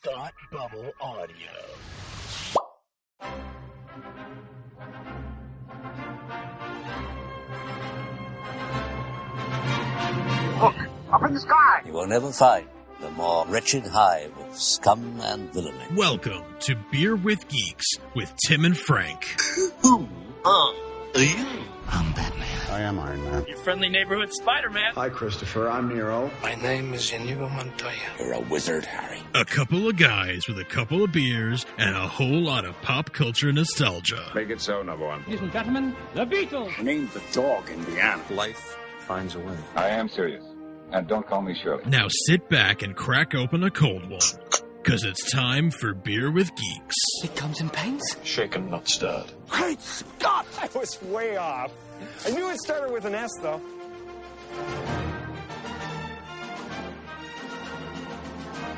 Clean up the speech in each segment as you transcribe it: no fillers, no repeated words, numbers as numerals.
Thought Bubble Audio. Look, up in the sky. You will never find the more wretched hive of scum and villainy. Welcome to Beer with Geeks with Tim and Frank. Who are you? I'm Batman. I am Iron Man. Your friendly neighborhood Spider-Man. Hi, Christopher. I'm Nero. My name is Inigo Montoya. You're a wizard, Harry. A couple of guys with a couple of beers and a whole lot of pop culture nostalgia. Make it so, number one. Ladies and gentlemen, the Beatles. Named the dog Indiana. Life finds a way. I am serious. And don't call me Shirley. Now sit back and crack open a cold one, because it's time for Beer with Geeks. It comes in paints. Shaken, not stirred. Great Scott! I was way off. I knew it started with an S, though.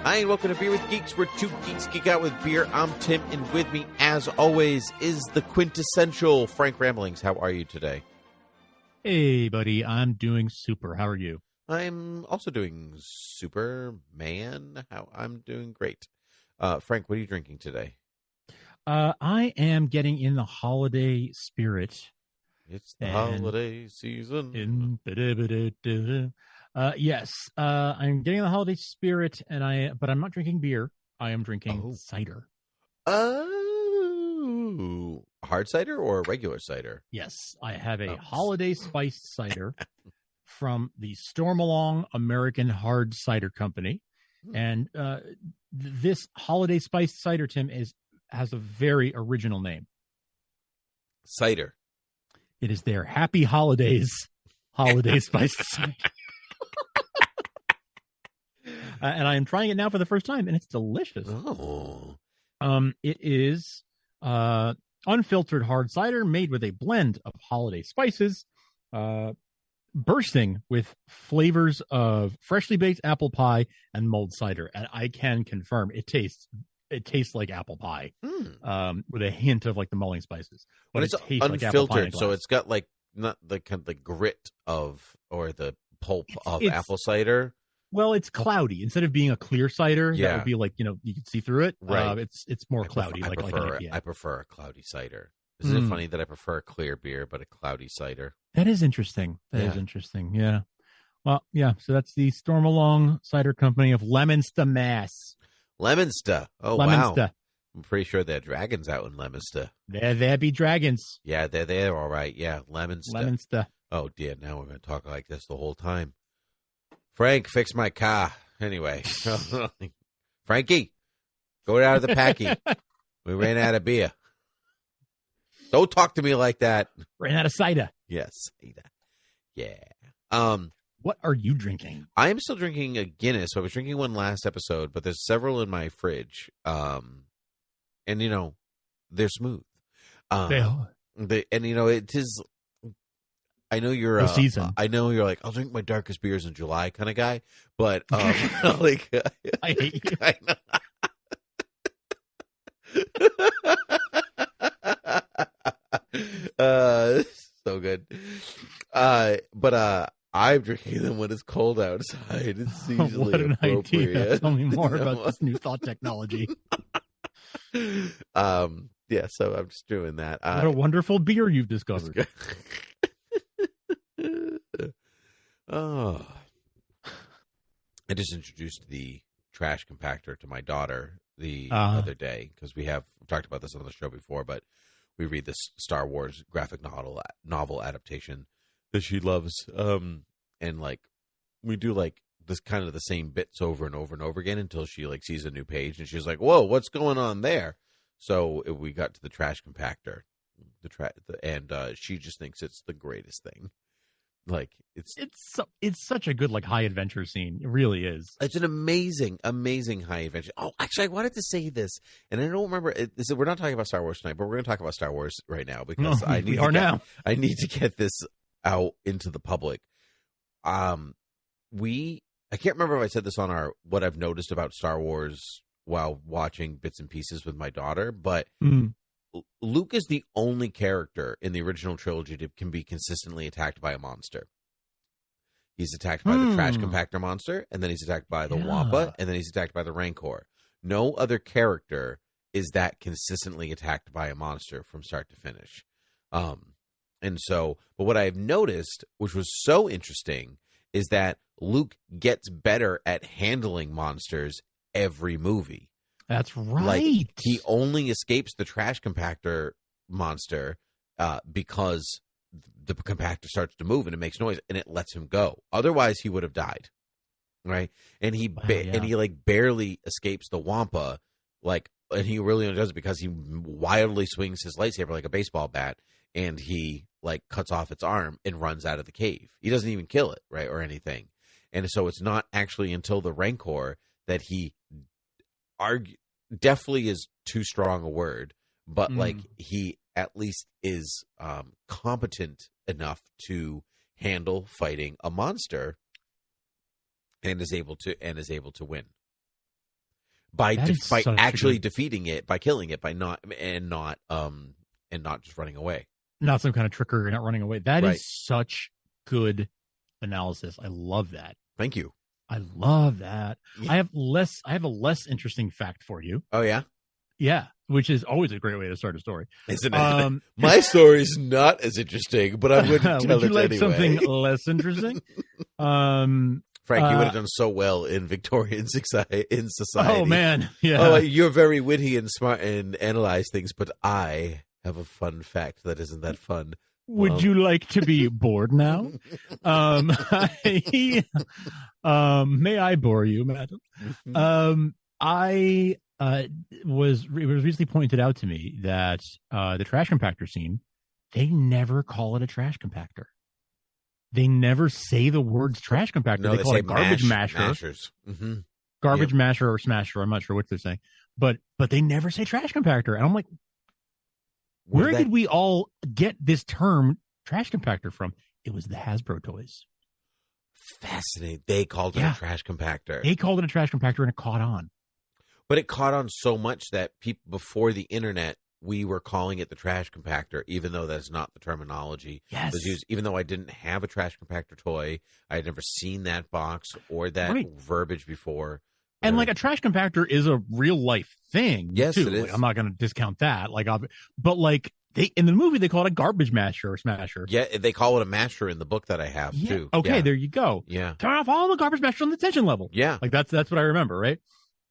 Hi, and welcome to Beer with Geeks, where two geeks geek out with beer. I'm Tim, and with me, as always, is the quintessential Frank Ramblings. How are you today? Hey, buddy. I'm doing super. How are you? I'm also doing Superman. I'm doing great. Frank, what are you drinking today? I am getting in the holiday spirit. It's the holiday season. Yes, I'm getting in the holiday spirit, but I'm not drinking beer. I am drinking cider. Oh, hard cider or regular cider? Yes, I have a holiday spiced cider from the Stormalong American Hard Cider Company. And this holiday spiced cider, Tim, has a very original name. Cider. It is their Happy Holidays holiday spiced cider. And I am trying it now for the first time, and it's delicious. Oh. It is unfiltered hard cider made with a blend of holiday spices, bursting with flavors of freshly baked apple pie and mulled cider. And I can confirm it tastes like apple pie, with a hint of like the mulling spices. But it's unfiltered, so it's got like not the kind of the grit of or the pulp of apple cider. Well, it's cloudy instead of being a clear cider. Yeah. That would be like, you can see through it. Right. It's more cloudy. I prefer a cloudy cider. Isn't it funny that I prefer a clear beer but a cloudy cider? That is interesting. That is interesting. Yeah. Well, yeah. So that's the Stormalong Cider Company of Leominster, Mass. Leominster. Oh, Leominster. Wow. I'm pretty sure there are dragons out in Leominster. There be dragons. Yeah, they're there. All right. Yeah, Leominster. Leominster. Oh, dear. Now we're going to talk like this the whole time. Frank, fix my car. Anyway. Frankie, go out of the packy. We ran out of beer. Don't talk to me like that. Ran out of cider. Yes, cider. Yeah. What are you drinking? I am still drinking a Guinness. I was drinking one last episode, but there's several in my fridge. And they're smooth. It is. I know you're season. I know you're like, I'll drink my darkest beers in July kind of guy, but like I hate you. I know. So good. But I'm drinking them when it's cold outside. It's usually what an appropriate. idea. Tell me more about this new thought technology. Yeah, so I'm just doing that. What a wonderful beer you've discovered. Oh, I just introduced the trash compactor to my daughter the other day because we've talked about this on the show before, but we read this Star Wars graphic novel adaptation that she loves, and like we do like this kind of the same bits over and over and over again until she like sees a new page and she's like, "Whoa, what's going on there?" So we got to the trash compactor, and she just thinks it's the greatest thing. Like it's such a good like high adventure scene. It really is. It's an amazing high adventure. Oh, actually, I wanted to say this, and I don't remember. We're not talking about Star Wars tonight, but we're going to talk about Star Wars right now because I need to get this out into the public. I can't remember if I said this on our what I've noticed about Star Wars while watching bits and pieces with my daughter, but Luke is the only character in the original trilogy that can be consistently attacked by a monster. He's attacked by the trash compactor monster, and then he's attacked by the Wampa, and then he's attacked by the Rancor. No other character is that consistently attacked by a monster from start to finish. And so, but what I've noticed, which was so interesting, is that Luke gets better at handling monsters every movie. That's right. Like, he only escapes the trash compactor monster because the compactor starts to move and it makes noise and it lets him go. Otherwise, he would have died. Right? And he like barely escapes the Wampa, like, and he really only does it because he wildly swings his lightsaber like a baseball bat, and he like cuts off its arm and runs out of the cave. He doesn't even kill it, right, or anything. And so it's not actually until the Rancor that he definitely is too strong a word, but like he at least is competent enough to handle fighting a monster, and is able to win by actually defeating it, by killing it, by not just running away. Not some kind of trickery, not running away. That is such good analysis. I love that. Thank you. I love that. Yeah. I have a less interesting fact for you. Oh yeah? Yeah, which is always a great way to start a story. Isn't it? My story is not as interesting, but I'm going to tell it anyway. Would you like something less interesting? Frank, you would have done so well in Victorian society. Oh, man. Yeah. Oh, you're very witty and smart and analyze things, but I have a fun fact that isn't that fun. Would you like to be bored now? May I bore you, madam? It was recently pointed out to me that the trash compactor scene, they never call it a trash compactor. They never say the words trash compactor. No, they call it a garbage masher. Mashers. Mm-hmm. Garbage masher or smasher. I'm not sure what they're saying. But they never say trash compactor. And I'm like, where did we all get this term trash compactor from? It was the Hasbro toys. Fascinating. They called it a trash compactor. They called it a trash compactor, and it caught on. But it caught on so much that people before the internet, we were calling it the trash compactor, even though that's not the terminology. Yes. Even though I didn't have a trash compactor toy, I had never seen that box or that verbiage before. And like a trash compactor is a real life thing. Yes, too. it is. Like, I'm not going to discount that. But they in the movie they call it a garbage masher or smasher. Yeah, they call it a masher in the book that I have too. Okay, there you go. Yeah, turn off all the garbage masher on the tension level. Yeah, like that's what I remember, right?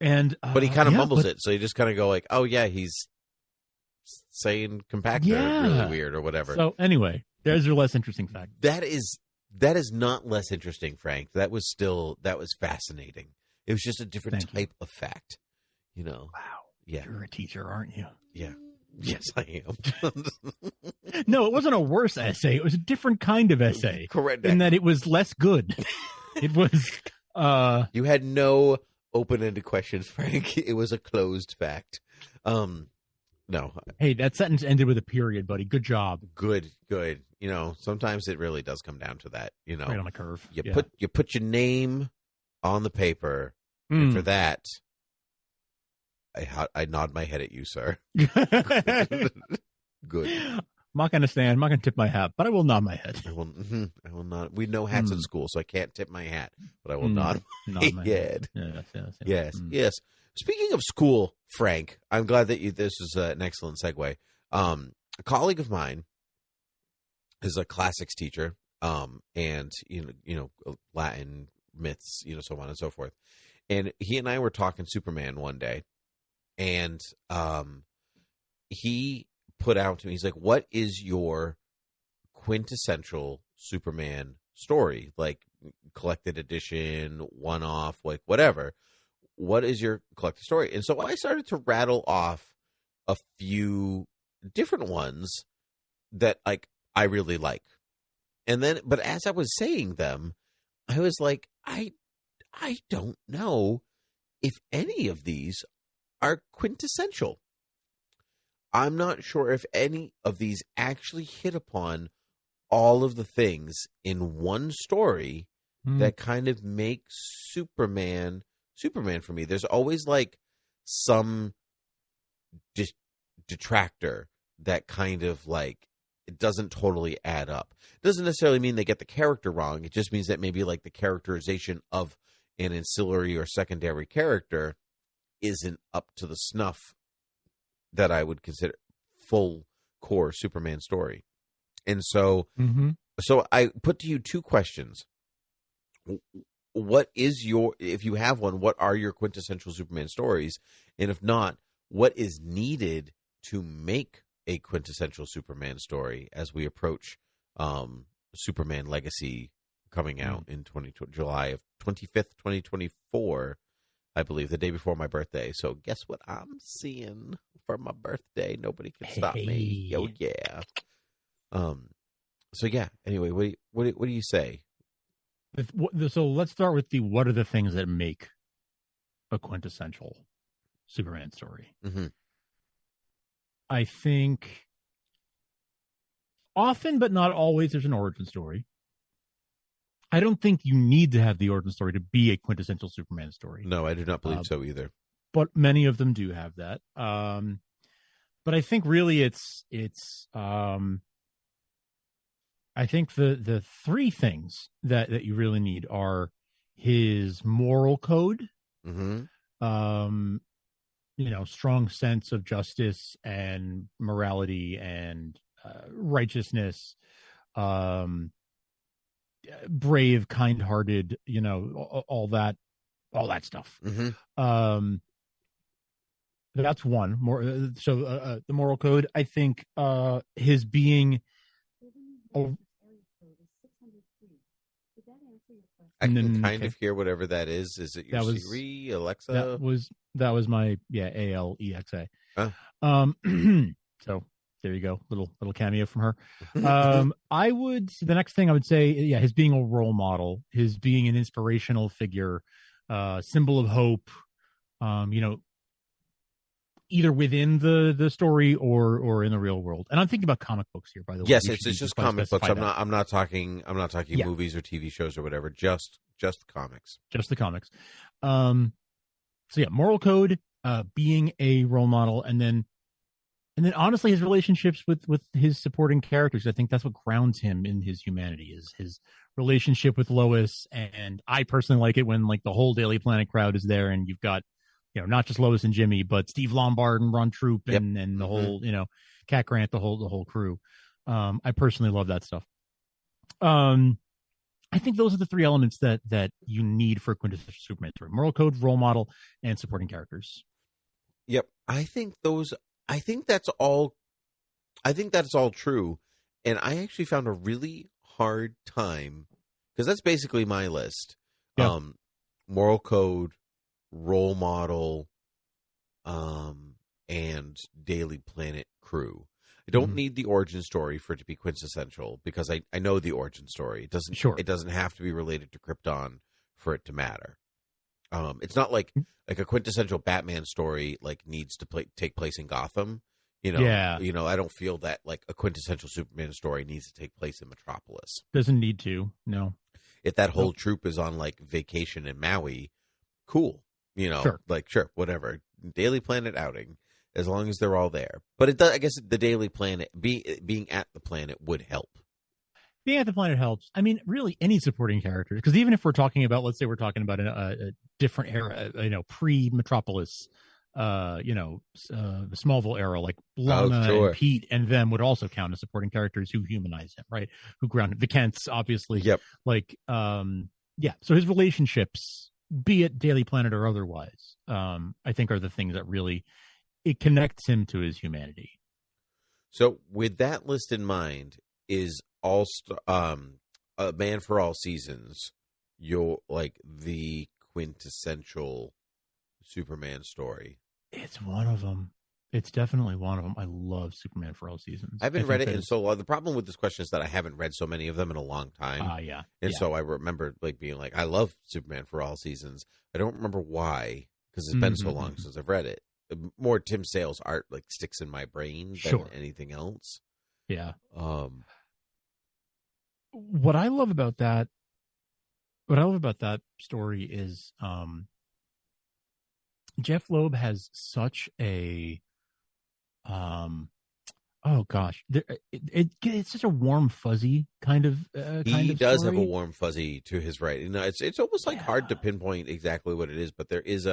And but he kind of mumbles it, so you just kind of go like, "Oh yeah, he's saying compactor really weird or whatever." So anyway, there's your less interesting fact. That is not less interesting, Frank. That was fascinating. It was just a different type of fact, Wow. Yeah. You're a teacher, aren't you? Yeah. Yes, I am. No, it wasn't a worse essay. It was a different kind of essay. Correct. In that it was less good. It was... You had no open-ended questions, Frank. It was a closed fact. No. Hey, that sentence ended with a period, buddy. Good job. Good. Sometimes it really does come down to that, Right on a curve. You put your name on the paper, and for that, I nod my head at you, sir. Good. I'm not going to stand. I'm not going to tip my hat, but I will nod my head. I will nod. We know hats in school, so I can't tip my hat, but I will nod my head. Yes. Speaking of school, Frank, I'm glad that this is an excellent segue. A colleague of mine is a classics teacher, and Latin myths, so on and so forth. And he and I were talking Superman one day, and he put out to me, he's like, "What is your quintessential Superman story? Like collected edition, one-off, like whatever. What is your collected story?" And so I started to rattle off a few different ones that I really like. And then, but as I was saying them, I was like, I don't know if any of these are quintessential. I'm not sure if any of these actually hit upon all of the things in one story that kind of make Superman for me. There's always like some detractor that kind of like it doesn't totally add up. It doesn't necessarily mean they get the character wrong. It just means that maybe like the characterization of an ancillary or secondary character isn't up to the snuff that I would consider full core Superman story. And so, so I put to you two questions. What is if you have one, what are your quintessential Superman stories? And if not, what is needed to make a quintessential Superman story as we approach Superman Legacy coming out in July of 25th, 2024, I believe, the day before my birthday. So guess what I'm seeing for my birthday? Nobody can stop me. Oh yeah. So yeah. Anyway, what do you say? So let's start with what are the things that make a quintessential Superman story? Mm-hmm. I think often, but not always, there's an origin story. I don't think you need to have the origin story to be a quintessential Superman story. No, I do not believe so either. But many of them do have that. But I think really it's I think the three things that you really need are his moral code, strong sense of justice and morality and righteousness, brave, kind-hearted, all that stuff. That's one more. So the moral code, I think, his being. I can kind of hear whatever that is. Is it your Siri, Alexa? That was my Alexa. So there you go, little cameo from her. The next thing I would say, his being a role model, his being an inspirational figure, symbol of hope. Either within the story or in the real world. And I'm thinking about comic books here, by the way. Yes, it's just comic books. I'm not talking movies or TV shows or whatever. Just comics. Just the comics. So moral code, being a role model, and then honestly his relationships with his supporting characters. I think that's what grounds him in his humanity, is his relationship with Lois. And I personally like it when the whole Daily Planet crowd is there and you've got not just Lois and Jimmy, but Steve Lombard and Ron Troop and the whole, Cat Grant, the whole crew. I personally love that stuff. I think those are the three elements that you need for a quintessential Superman story: moral code, role model, and supporting characters. Yep. I think that's all true. And I actually found a really hard time, because that's basically my list. Yep. Moral code, role model, and Daily Planet crew. I don't need the origin story for it to be quintessential, because I know the origin story. It doesn't have to be related to Krypton for it to matter. It's not like a quintessential Batman story needs to take place in Gotham. I don't feel that a quintessential Superman story needs to take place in Metropolis. Doesn't need to. No. If that whole troop is on vacation in Maui, cool. Sure, whatever. Daily Planet outing, as long as they're all there. But it does. I guess the Daily Planet being at the planet would help. Being at the planet helps. I mean, really, any supporting character. Because even if we're talking about, let's say, we're talking about a different era, pre-Metropolis, the Smallville era, like Lana and Pete and them would also count as supporting characters who humanize him, right? Who ground him. The Kents, obviously. Yep. So his relationships, be it Daily Planet or otherwise, I think are the things that really, it connects him to his humanity. So with that list in mind, is A Man for All Seasons the quintessential Superman story? It's one of them. It's definitely one of them. I love Superman for All Seasons. I haven't read it in so long. The problem with this question is that I haven't read so many of them in a long time. So I remember being I love Superman for All Seasons. I don't remember why, because it's been so long since I've read it. More Tim Sale's art sticks in my brain than anything else. Yeah. What I love about that story is Jeff Loeb has such a it's such a warm fuzzy kind of he does story. Have a warm fuzzy to his writing. It's almost hard to pinpoint exactly what it is, but there is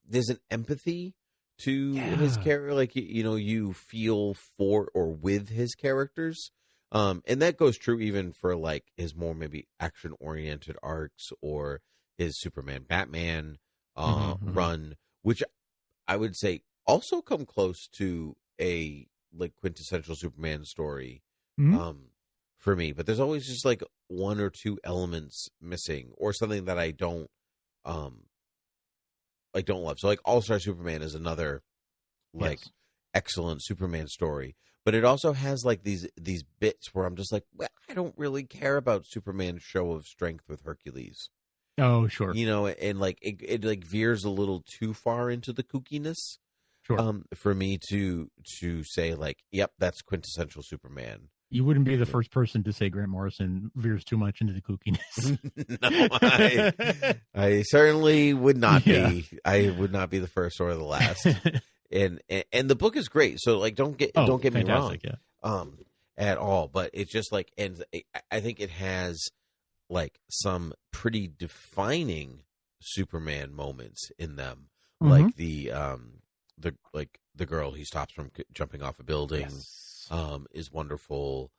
there's an empathy to his character, like you feel for or with his characters, and that goes true even for like his more maybe action oriented arcs or his Superman Batman run, which I would say also come close to a like quintessential Superman story for me. But there's always just like one or two elements missing or something that I don't love. So like All-Star Superman is another like excellent Superman story, but it also has like these bits where I'm just like, well, I don't really care about Superman's show of strength with Hercules. Oh, sure. And like it like veers a little too far into the kookiness. Sure. For me to say like, yep, that's quintessential Superman. You wouldn't be the first person to say Grant Morrison veers too much into the kookiness. No, I certainly would not be. I would not be the first or the last. and the book is great. So like, don't get me wrong, at all. But it's just like, and I think it has like some pretty defining Superman moments in them, like the girl he stops from jumping off a building. Is wonderful,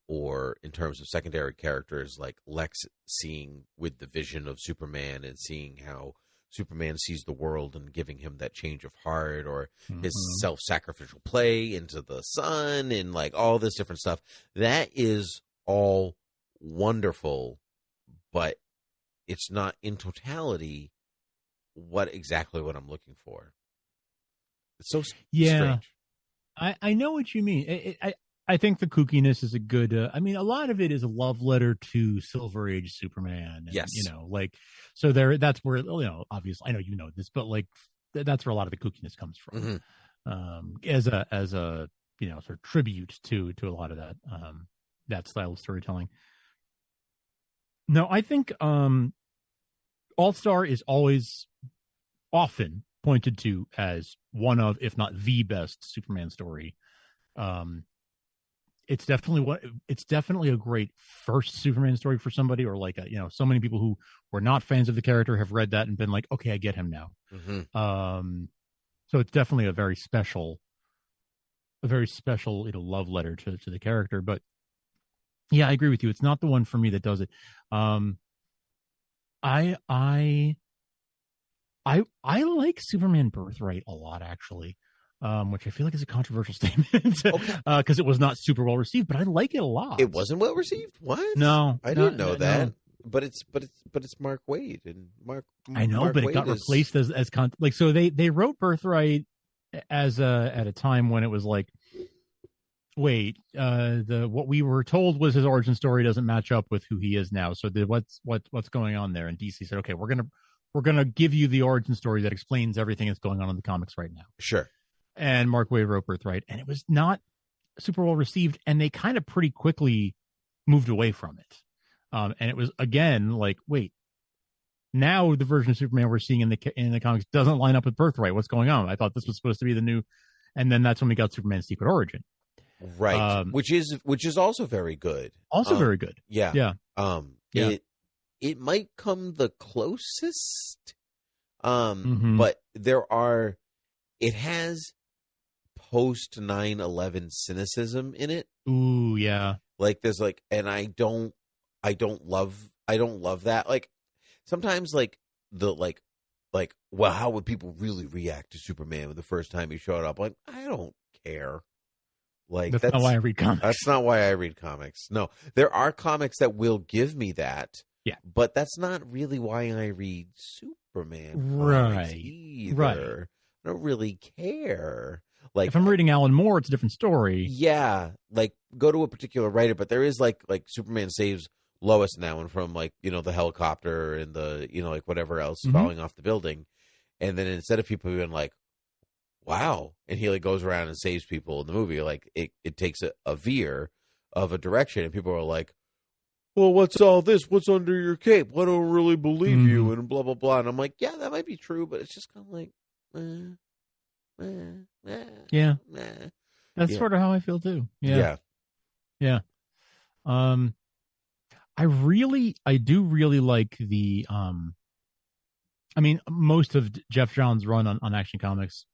or in terms of secondary characters like Lex seeing with the vision of Superman and seeing how Superman sees the world and giving him that change of heart, or his self-sacrificial play into the sun and like all this different stuff. That is all wonderful, but it's not in totality what I'm looking for. It's so strange. I know what you mean. I think the kookiness is a good. I mean, a lot of it is a love letter to Silver Age Superman. And, yes, like so there. That's where obviously I know you know this, but like that's where a lot of the kookiness comes from. As a sort of tribute to a lot of that style of storytelling. No, I think All Star is always often pointed to as one of, if not the best Superman story. It's definitely a great first Superman story for somebody, or like so many people who were not fans of the character have read that and been like, okay, I get him now. So it's definitely a very special love letter to the character. But yeah, I agree with you. It's not the one for me that does it. I like Superman Birthright a lot, actually, which I feel like is a controversial statement because it was not super well received, but I like it a lot. It wasn't well received? What? No, I didn't know that. No. But it's Mark Waid, and I know, Mark but Waid it got replaced as like, so they wrote Birthright as at a time when it was like, wait, what we were told was his origin story doesn't match up with who he is now. So what's going on there? And DC said, okay, we're gonna give you the origin story that explains everything that's going on in the comics right now. Sure. And Mark Waid wrote Birthright, and it was not super well received, and they kind of pretty quickly moved away from it. And it was again like, wait, now the version of Superman we're seeing in the comics doesn't line up with Birthright. What's going on? I thought this was supposed to be the new, and then that's when we got Superman's Secret Origin, right? Which is also very good. Also very good. Yeah. It might come the closest, but it has post 9/11 cynicism in it. Ooh, yeah. Like there's like, and I don't love that. Like sometimes like the like, well, how would people really react to Superman the first time he showed up? Like, I don't care. Like that's not why I read comics. That's not why I read comics. No, there are comics that will give me that. Yeah, but that's not really why I read Superman right either. Right. I don't really care. Like if I'm reading Alan Moore, it's a different story. Yeah, like go to a particular writer, but there is like Superman saves Lois now and from like the helicopter and the like whatever else falling off the building, and then instead of people being like, wow, and he like goes around and saves people in the movie, like it takes a veer of a direction, and people are like, well, what's all this? What's under your cape? I don't really believe you, and blah blah blah. And I'm like, yeah, that might be true, but it's just kind of like, yeah, that's sort of how I feel too. Yeah. I do really like the I mean, most of Jeff Johns' run on Action Comics,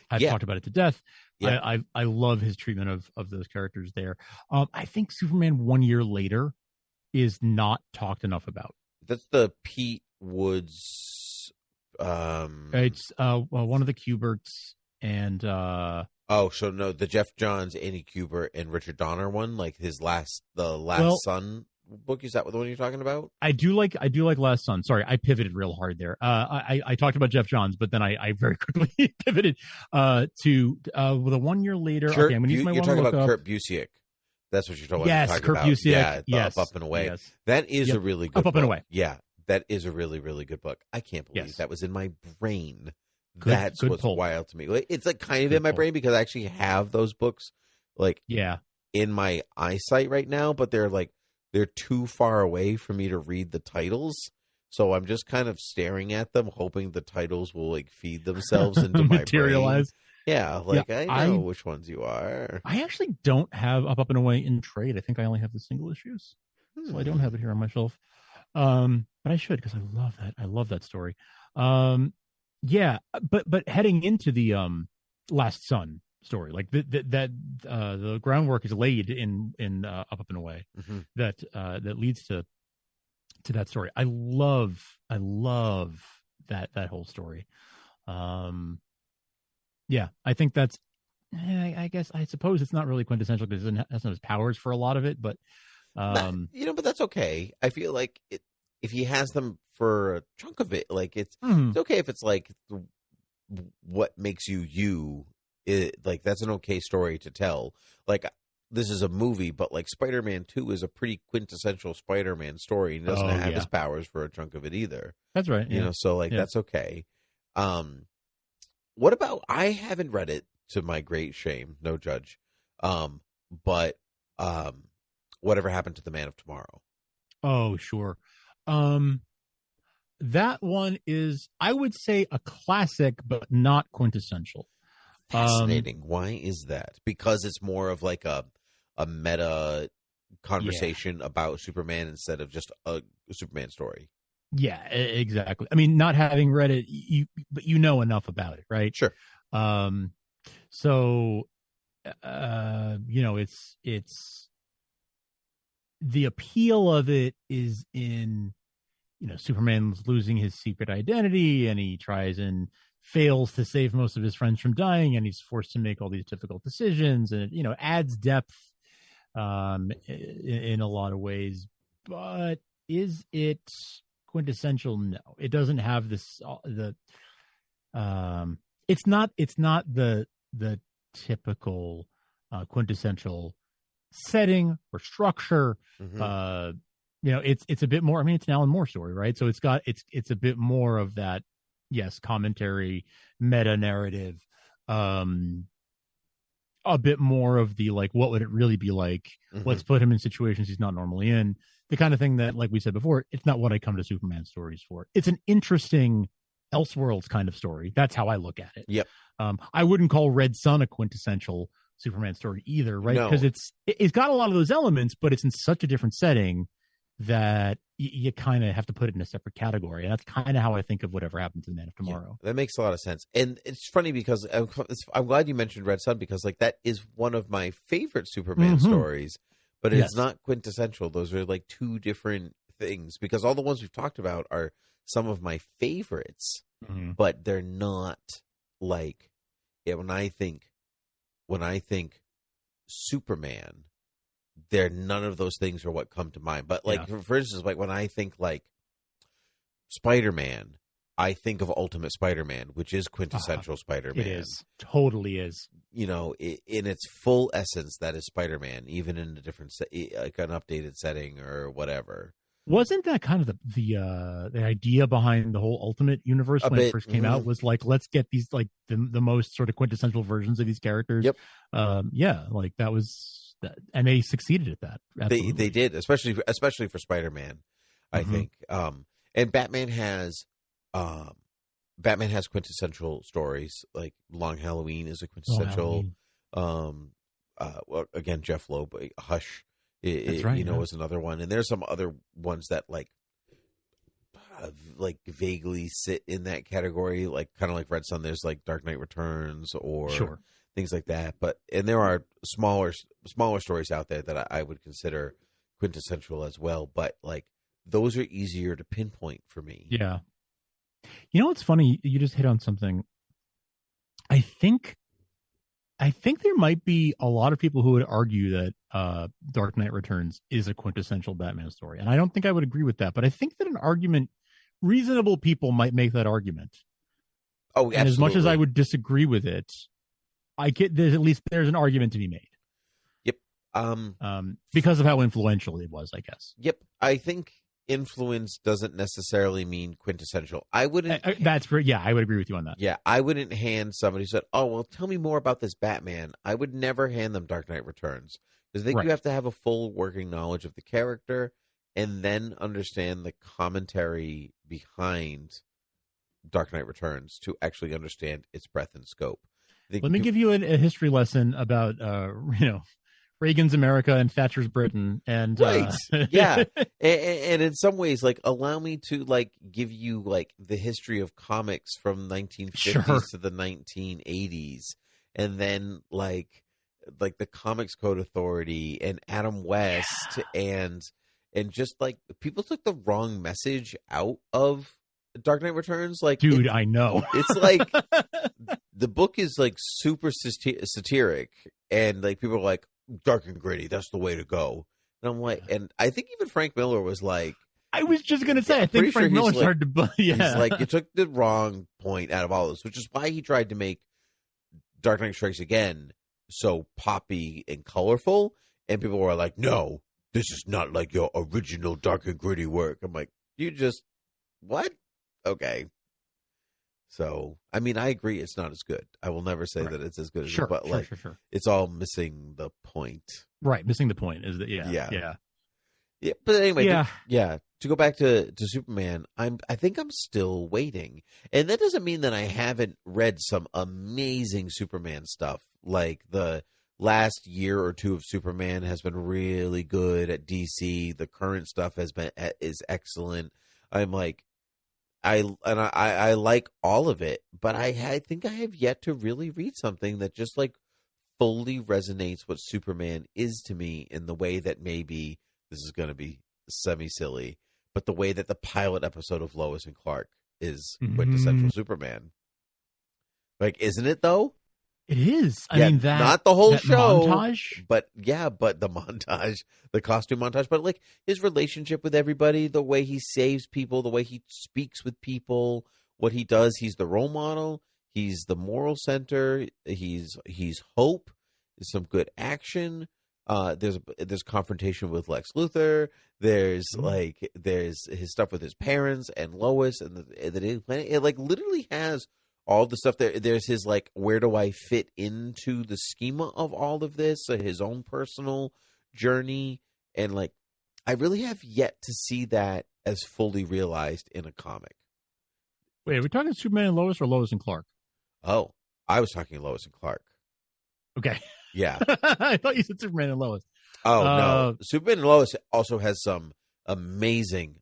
I've talked about it to death. Yeah. I love his treatment of those characters there. I think Superman 1 year later is not talked enough about. That's the Pete Woods. It's one of the Kuberts and. The Jeff Johns, Andy Kubert, and Richard Donner one, like the Last Son book. Is that the one you're talking about? I do like Last Son. Sorry, I pivoted real hard there. I talked about Jeff Johns, but then I very quickly pivoted to the 1 year later. Kurt, okay, I'm gonna use my you're one talking about up. Kurt Busiek. That's what you're talking about. Yes, Kurt Busiek. Yeah, yes, Up and Away. Yes. That is a really good Up book. and Away. Yeah, that is a really, really good book. I can't believe that was in my brain. That's what's pull. wild to me. It's like kind of in my brain because I actually have those books in my eyesight right now, but they're too far away for me to read the titles. So I'm just kind of staring at them, hoping the titles will feed themselves into my materialize. Brain. Yeah, I know which ones you are. I actually don't have Up and Away in trade. I think I only have the single issues, so I don't have it here on my shelf. But I should because I love that. I love that story. Yeah, but heading into the Last Son story, like the groundwork is laid in Up and Away that leads to that story. I love that whole story. Yeah, I think that's. I suppose it's not really quintessential because it doesn't have his powers for a lot of it, but but that's okay. I feel like if he has them for a chunk of it, it's okay if it's what makes you. That's an okay story to tell. This is a movie, but Spider-Man 2 is a pretty quintessential Spider-Man story. He doesn't have his powers for a chunk of it either. That's right. That's okay. What about? I haven't read it, to my great shame, no judge. But whatever happened to the Man of Tomorrow? Oh, sure. That one is, I would say, a classic, but not quintessential. Fascinating. Why is that? Because it's more of a meta conversation about Superman instead of just a Superman story. Yeah, exactly. I mean, not having read it, but you know enough about it, right? Sure. So, it's the appeal of it is in, Superman's losing his secret identity and he tries and fails to save most of his friends from dying and he's forced to make all these difficult decisions and it, adds depth in a lot of ways. But is it quintessential? No, it doesn't have this, it's not the typical quintessential setting or structure. It's a bit more. I mean, it's an Alan Moore story, right? So it's a bit more of that. Yes, commentary, meta narrative, a bit more of the what would it really be like? Let's put him in situations he's not normally in. The kind of thing that, like we said before, it's not what I come to Superman stories for. It's an interesting Elseworlds kind of story. That's how I look at it. Yep. I wouldn't call Red Sun a quintessential Superman story either, right? Because it's got a lot of those elements, but it's in such a different setting that you kind of have to put it in a separate category. And that's kind of how I think of whatever happened to the Man of Tomorrow. Yeah, that makes a lot of sense. And it's funny because I'm glad you mentioned Red Sun because that is one of my favorite Superman stories, but it's not quintessential. Those are two different things because all the ones we've talked about are some of my favorites, but they're not when I think Superman, none of those things are what come to mind. But for instance, when I think Spider-Man, I think of Ultimate Spider-Man, which is quintessential Spider-Man. It is. Totally is. In its full essence, that is Spider-Man, even in a different an updated setting or whatever. Wasn't that kind of the idea behind the whole Ultimate universe when it first came out? Was let's get these the most sort of quintessential versions of these characters. Yep. That was, and they succeeded at that. They did, especially for Spider-Man, I think. And Batman has quintessential stories. Long Halloween is a quintessential. Well, again, Jeff Loeb, Hush. That's right, was another one, and there's some other ones that of like vaguely sit in that category, like kind of like Red Sun. There's like Dark Knight Returns or things like that. And there are smaller stories out there that I would consider quintessential as well. But like those are easier to pinpoint for me. Yeah. You know what's funny? You just hit on something. I think there might be a lot of people who would argue that Dark Knight Returns is a quintessential Batman story. And I don't think I would agree with that, but I think that reasonable people might make that argument. Oh, absolutely. And as much as I would disagree with it, I get there's at least there's an argument to be made. Yep. Because of how influential it was, I guess. Yep. I think influence doesn't necessarily mean quintessential. I wouldn't. I would agree with you on that. Yeah, I wouldn't hand somebody who said, "Oh, well, tell me more about this Batman." I would never hand them Dark Knight Returns because I think you have to have a full working knowledge of the character and then understand the commentary behind Dark Knight Returns to actually understand its breadth and scope. Let me give you a history lesson about Reagan's America and Thatcher's Britain, and yeah, and in some ways, like allow me to like give you like the history of comics from 1950s to the 1980s, and then like the Comics Code Authority and Adam West, and just like people took the wrong message out of Dark Knight Returns. Like, dude, I know it's like the book is like super satiric, and like people are like, dark and gritty, that's the way to go. And I'm like, and I think even Frank Miller was like, I was just gonna say, I think Frank Miller started to, he's like, you took the wrong point out of all this, which is why he tried to make Dark Knight Strikes Again so poppy and colorful, and people were like, no, this is not like your original dark and gritty work. I'm like, you just what? Okay. So, I mean, I agree it's not as good. I will never say that it's as good as it, but it's all missing the point. Right, missing the point is that yeah. But anyway, to go back to Superman, I think I'm still waiting. And that doesn't mean that I haven't read some amazing Superman stuff. Like the last year or two of Superman has been really good at DC. The current stuff is excellent. I'm like, I like all of it, but I think I have yet to really read something that just like fully resonates what Superman is to me in the way that maybe this is going to be semi-silly, but the way that the pilot episode of Lois and Clark is quintessential Superman. Like, isn't it though? It is. I mean, not the whole show, montage, but the montage, the costume montage, but like his relationship with everybody, the way he saves people, the way he speaks with people, what he does. He's the role model. He's the moral center. He's hope. There's some good action. There's confrontation with Lex Luthor. There's there's his stuff with his parents and Lois and the Daily Planet. It like literally has all the stuff there. There's his like, where do I fit into the schema of all of this? So his own personal journey, and like, I really have yet to see that as fully realized in a comic. Wait, are we talking Superman and Lois or Lois and Clark? Oh, I was talking Lois and Clark. Okay. Yeah. I thought you said Superman and Lois. Oh, no. Superman and Lois also has some amazing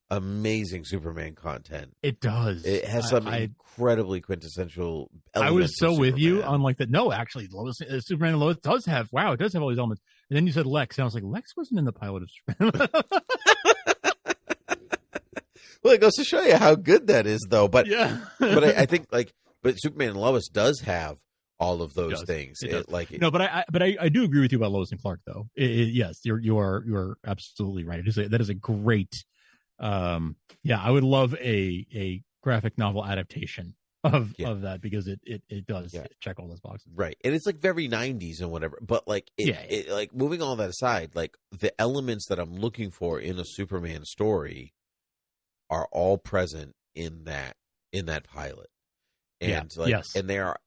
Superman content. It does. It has some incredibly quintessential elements. I was so with you on like that. No, actually, Lois, Superman and Lois does have all these elements. And then you said Lex, and I was like, Lex wasn't in the pilot of Superman. Well, it goes to show you how good that is, though. But but I think but Superman and Lois does have all of those things. But I do agree with you about Lois and Clark, though. Yes, you are absolutely right. That is a great. I would love a graphic novel adaptation of that, because it does check all those boxes. Right. And it's like very 90s and whatever. But like like moving all that aside, like the elements that I'm looking for in a Superman story are all present in that pilot. And and they are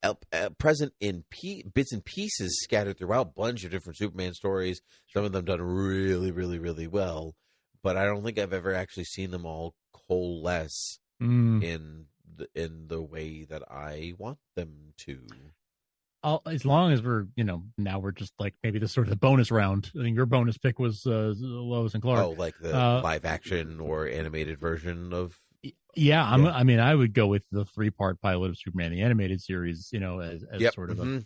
present in bits and pieces scattered throughout a bunch of different Superman stories. Some of them done really, really, really well, but I don't think I've ever actually seen them all coalesce in the way that I want them to. As long as we're, now we're just like maybe this sort of the bonus round. I think your bonus pick was Lois and Clark. Oh, like the live action or animated version of. Yeah, I mean, I would go with the 3-part pilot of Superman the Animated Series, as sort of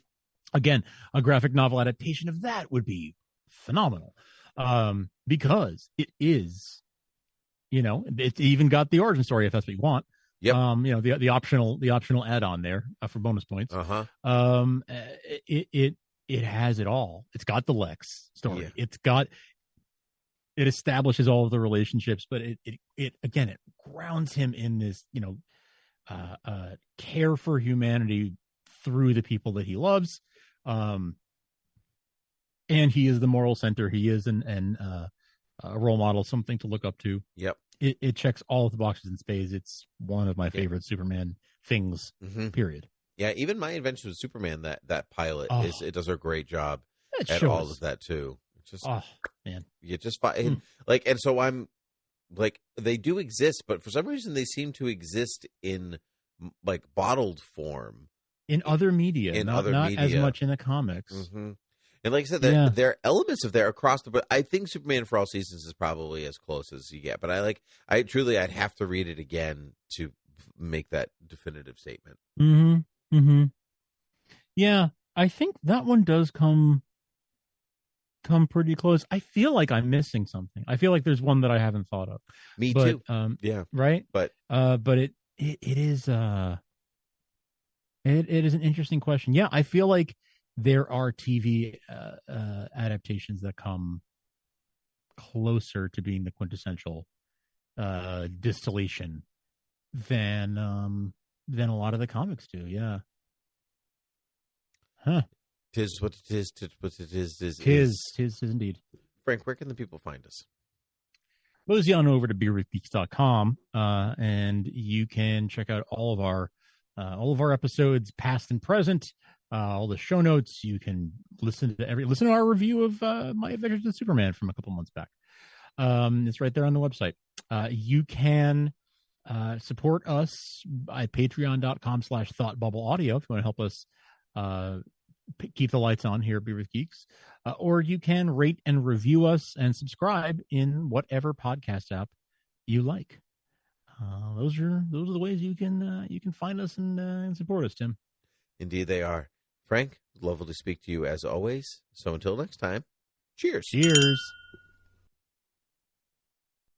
again, a graphic novel adaptation of that would be phenomenal. Because it is, it's even got the origin story if that's what you want. Yep. The optional add-on there for bonus points. It has it all. It's got the Lex story. Yeah. It establishes all of the relationships, but it grounds him in this, care for humanity through the people that he loves. And he is the moral center. He is a role model, something to look up to. Yep. It checks all of the boxes in spades. It's one of my favorite Superman things, period. Yeah, even My Adventures with Superman, that pilot, it does a great job at all of that, too. It's just, man. You just find, and so I'm, they do exist, but for some reason they seem to exist in, bottled form. In other media, not as much in the comics. Mm-hmm. And like I said, there are elements of there across but I think Superman for All Seasons is probably as close as you get. But I'd have to read it again to make that definitive statement. Mm-hmm. Mm-hmm. Yeah, I think that one does come pretty close. I feel like I'm missing something. I feel like there's one that I haven't thought of. Me too. Yeah. Right. But it is it is an interesting question. Yeah, I feel like there are TV adaptations that come closer to being the quintessential distillation than a lot of the comics do. Yeah. Huh. Tis what it is. Tis indeed. Frank, where can the people find us? Mosey on over to beerwithgeeks.com, and you can check out all of our episodes, past and present, all the show notes. You can listen to our review of My Adventures with Superman from a couple months back. It's right there on the website. You can support us at patreon.com/thoughtbubbleaudio if you want to help us keep the lights on here at Beer with Geeks, or you can rate and review us and subscribe in whatever podcast app you like. Those are the ways you can find us and support us, Tim. Indeed, they are. Frank, lovely to speak to you as always. So until next time, cheers. Cheers.